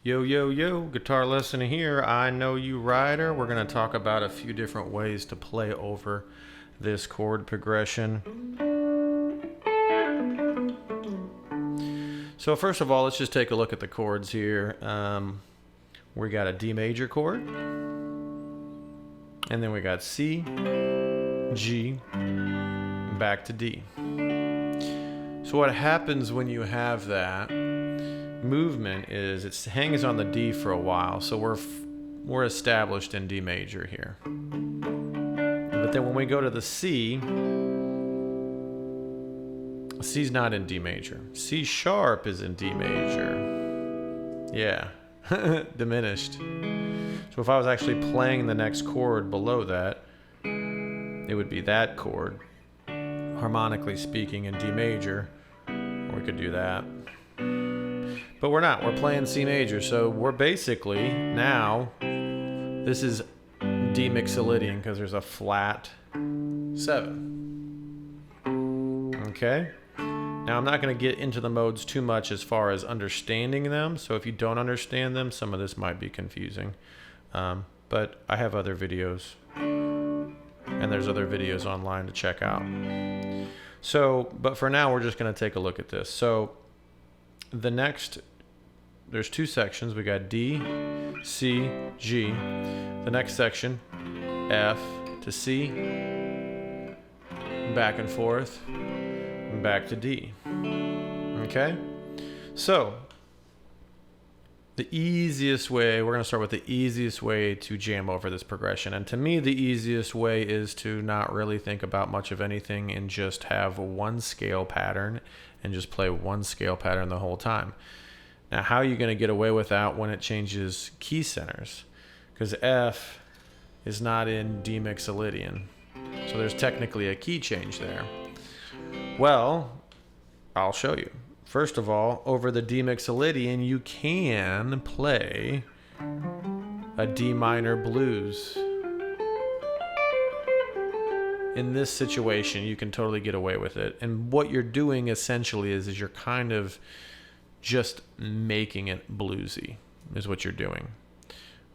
Yo, yo, yo, guitar lesson here. I know you rider. We're going to talk about a few different ways to play over this chord progression. So first of all, let's just take a look at the chords here. We got a D major chord, and then we got C, G, back to D. So what happens when you have that movement is it hangs on the D for a while, so we're established in D major here. But then when we go to the C, C's not in D major. C sharp is in D major. Yeah, diminished. So if I was actually playing the next chord below that, it would be that chord, harmonically speaking, in D major. Or we could do that. But we're not. We're playing C major. So we're basically now, this is D mixolydian because there's a flat 7. Okay? Now I'm not going to get into the modes too much as far as understanding them. So if you don't understand them, some of this might be confusing. But I have other videos. And there's other videos online to check out. So, but for now, we're just going to take a look at this. So the next, there's two sections. We got D, C, G. The next section, F to C, back and forth, and back to D. Okay? So, the easiest way, we're going to start with the easiest way to jam over this progression. And to me, the easiest way is to not really think about much of anything and just have one scale pattern and just play one scale pattern the whole time. Now, how are you going to get away with that when it changes key centers? Because F is not in D mixolydian. So there's technically a key change there. Well, I'll show you. First of all, over the D mixolydian, you can play a D minor blues. In this situation, you can totally get away with it. And what you're doing essentially is you're kind of just making it bluesy, is what you're doing.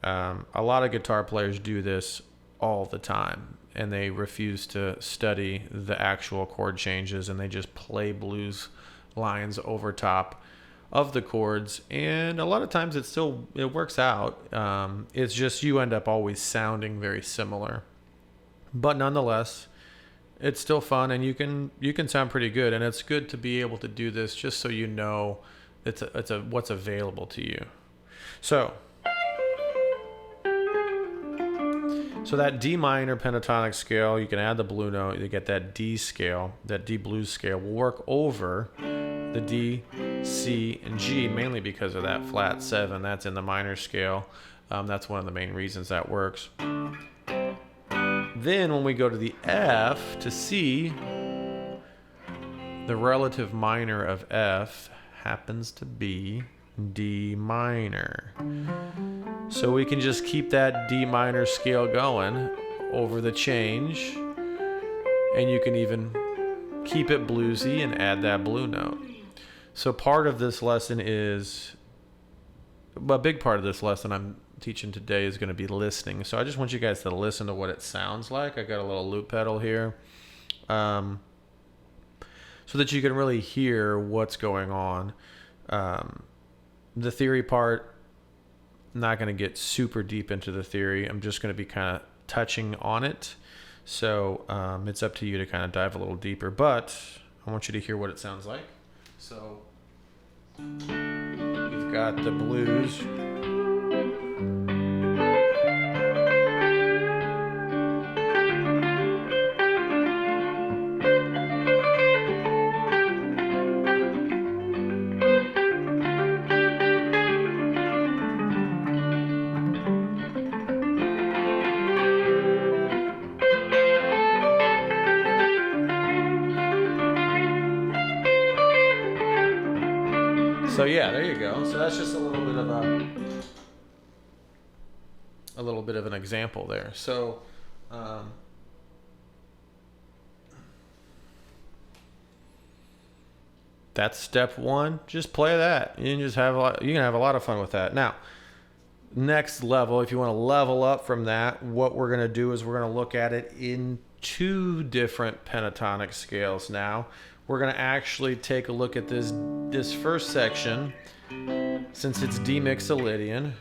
A lot of guitar players do this all the time, and they refuse to study the actual chord changes, and they just play blues lines over top of the chords, and a lot of times it works out. It's just you end up always sounding very similar, but nonetheless it's still fun, and you can sound pretty good, and it's good to be able to do this just so you know it's what's available to you. So that D minor pentatonic scale, you can add the blue note, you get that D scale, that D blues scale will work over the D, C, and G, mainly because of that flat 7. That's in the minor scale. That's one of the main reasons that works. Then when we go to the F to C, the relative minor of F happens to be D minor. So we can just keep that D minor scale going over the change, and you can even keep it bluesy and add that blue note. So part of this lesson is, a big part of this lesson I'm teaching today is going to be listening. So I just want you guys to listen to what it sounds like. I got a little loop pedal here, so that you can really hear what's going on. The theory part, I'm not going to get super deep into the theory. I'm just going to be kind of touching on it. So it's up to you to kind of dive a little deeper, but I want you to hear what it sounds like. So you've got the blues. So yeah, there you go. So that's just a little bit of an example there. So That's step one. Just play that. You can just have you can have a lot of fun with that. Now, next level, if you want to level up from that, what we're going to do is we're going to look at it in two different pentatonic scales now. We're going to actually take a look at this first section, since it's D mixolydian.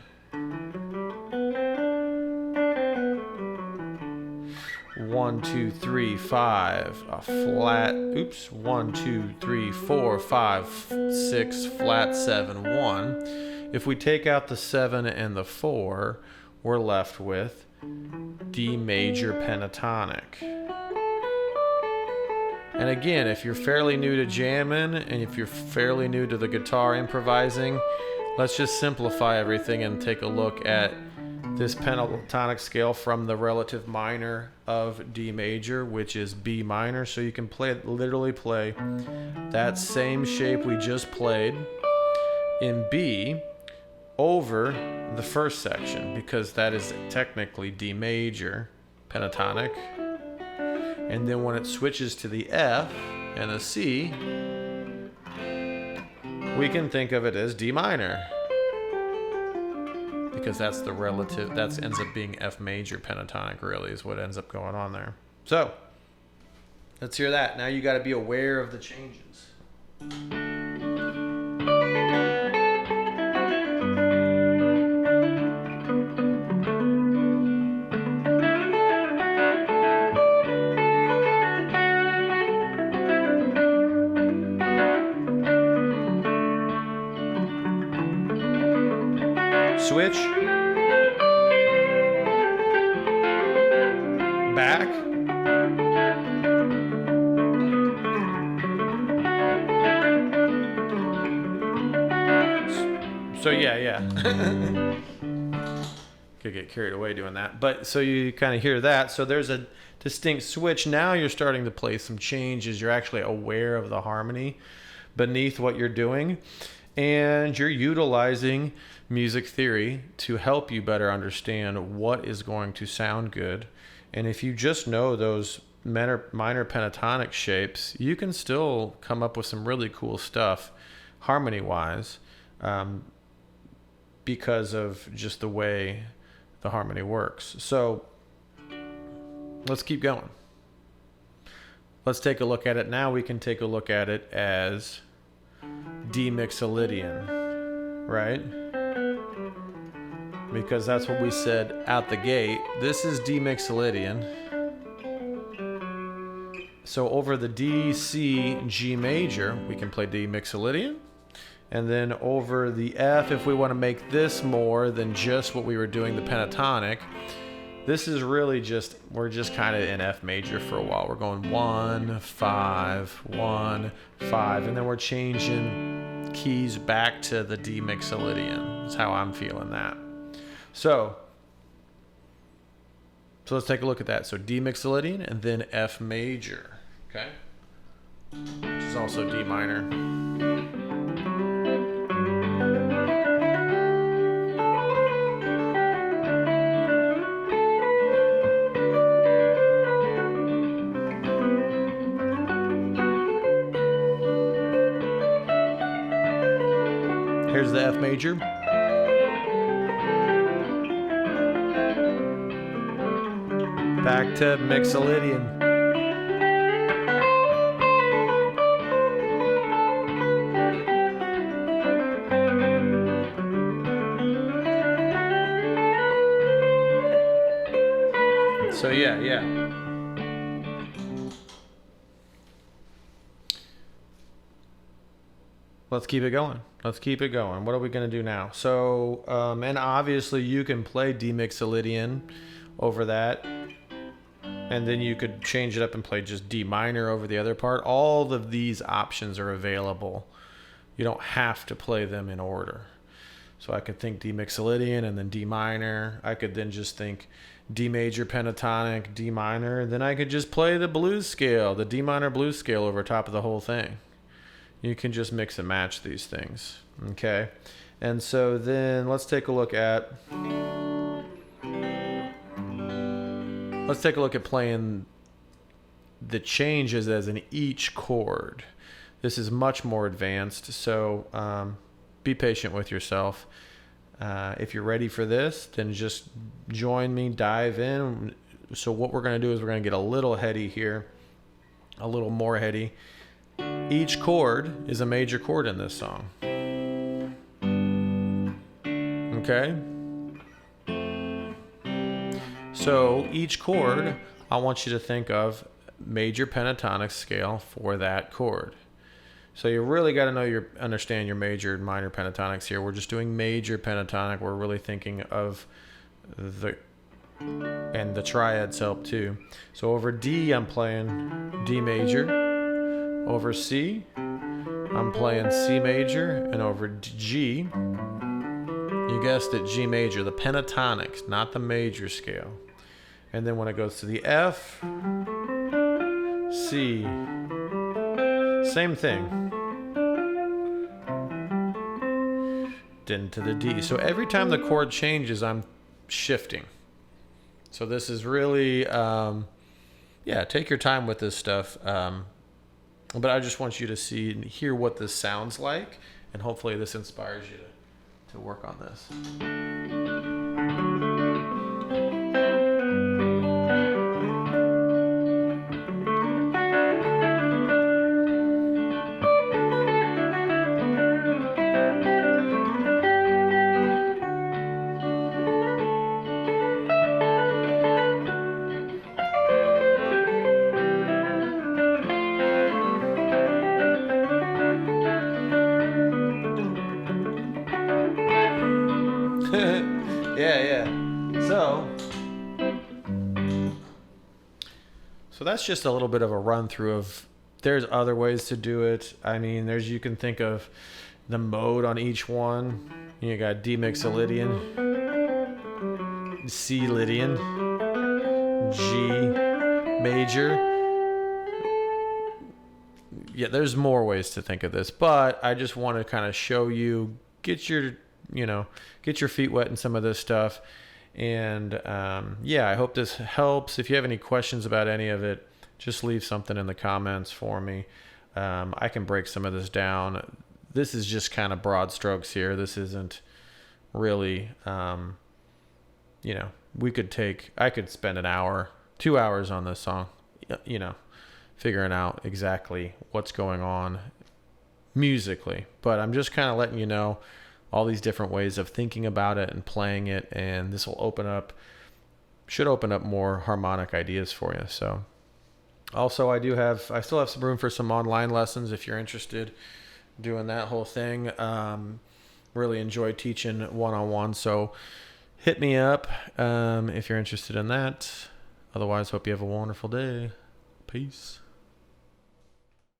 1, 2, 3, 5, a flat, oops, 1, 2, 3, 4, 5, 6, flat 7, 1. If we take out the 7 and the 4, we're left with D major pentatonic. And again, if you're fairly new to jamming and if you're fairly new to the guitar improvising, let's just simplify everything and take a look at this pentatonic scale from the relative minor of D major, which is B minor. So you can literally play that same shape we just played in B over the first section, because that is technically D major pentatonic. And then when it switches to the F and the C, we can think of it as D minor, because that's the relative, that ends up being F major pentatonic, really, is what ends up going on there. So, let's hear that. Now you got to be aware of the changes. Switch. Back. So yeah. Could get carried away doing that. But so you kind of hear that. So there's a distinct switch. Now you're starting to play some changes. You're actually aware of the harmony beneath what you're doing. And you're utilizing music theory to help you better understand what is going to sound good. And if you just know those minor pentatonic shapes, you can still come up with some really cool stuff harmony-wise, because of just the way the harmony works. So let's keep going. Let's take a look at it now. We can take a look at it as D mixolydian, right? Because that's what we said out the gate. This is D mixolydian. So over the D, C, G major, we can play D mixolydian. And then over the F, if we want to make this more than just what we were doing, the pentatonic, this is really just, we're just kind of in F major for a while. We're going 1, 5, 1, 5, and then we're changing keys back to the D mixolydian. That's how I'm feeling that. So let's take a look at that. So D mixolydian and then F major, okay? Which is also D minor. Here's the F major. Back to mixolydian. So yeah. Let's keep it going. What are we going to do now? So, and obviously you can play D mixolydian over that. And then you could change it up and play just D minor over the other part. All of these options are available. You don't have to play them in order. So I could think D mixolydian and then D minor. I could then just think D major pentatonic, D minor. And then I could just play the blues scale, the D minor blues scale over top of the whole thing. You can just mix and match these things. Okay. And so then let's take a look at playing the changes as in each chord. This is much more advanced, so be patient with yourself. If you're ready for this, then just join me, dive in. So what we're going to do is we're going to get a little heady here, a little more heady. Each chord is a major chord in this song. Okay? So each chord, I want you to think of major pentatonic scale for that chord. So you really got to understand your major and minor pentatonics here. We're just doing major pentatonic. We're really thinking of and the triads help too. So over D, I'm playing D major. Over C, I'm playing C major. And over G, you guessed it, G major, the pentatonics, not the major scale. And then when it goes to the F, C, same thing. Then to the D. So every time the chord changes, I'm shifting. So this is really, take your time with this stuff. But I just want you to see and hear what this sounds like, and hopefully this inspires you to work on this. Yeah. So that's just a little bit of a run through of, there's other ways to do it. I mean, you can think of the mode on each one. You got D mixolydian, C Lydian, G major. Yeah, there's more ways to think of this, but I just want to kind of show you, get your feet wet in some of this stuff. And I hope this helps. If you have any questions about any of it, just leave something in the comments for me. I can break some of this down. This is just kind of broad strokes here. This isn't really, I could spend an hour, 2 hours on this song, figuring out exactly what's going on musically. But I'm just kind of letting you know all these different ways of thinking about it and playing it, and this will should open up more harmonic ideas for you. So also I still have some room for some online lessons if you're interested doing that whole thing. Really enjoy teaching one-on-one, so hit me up if you're interested in that. Otherwise, hope you have a wonderful day. Peace.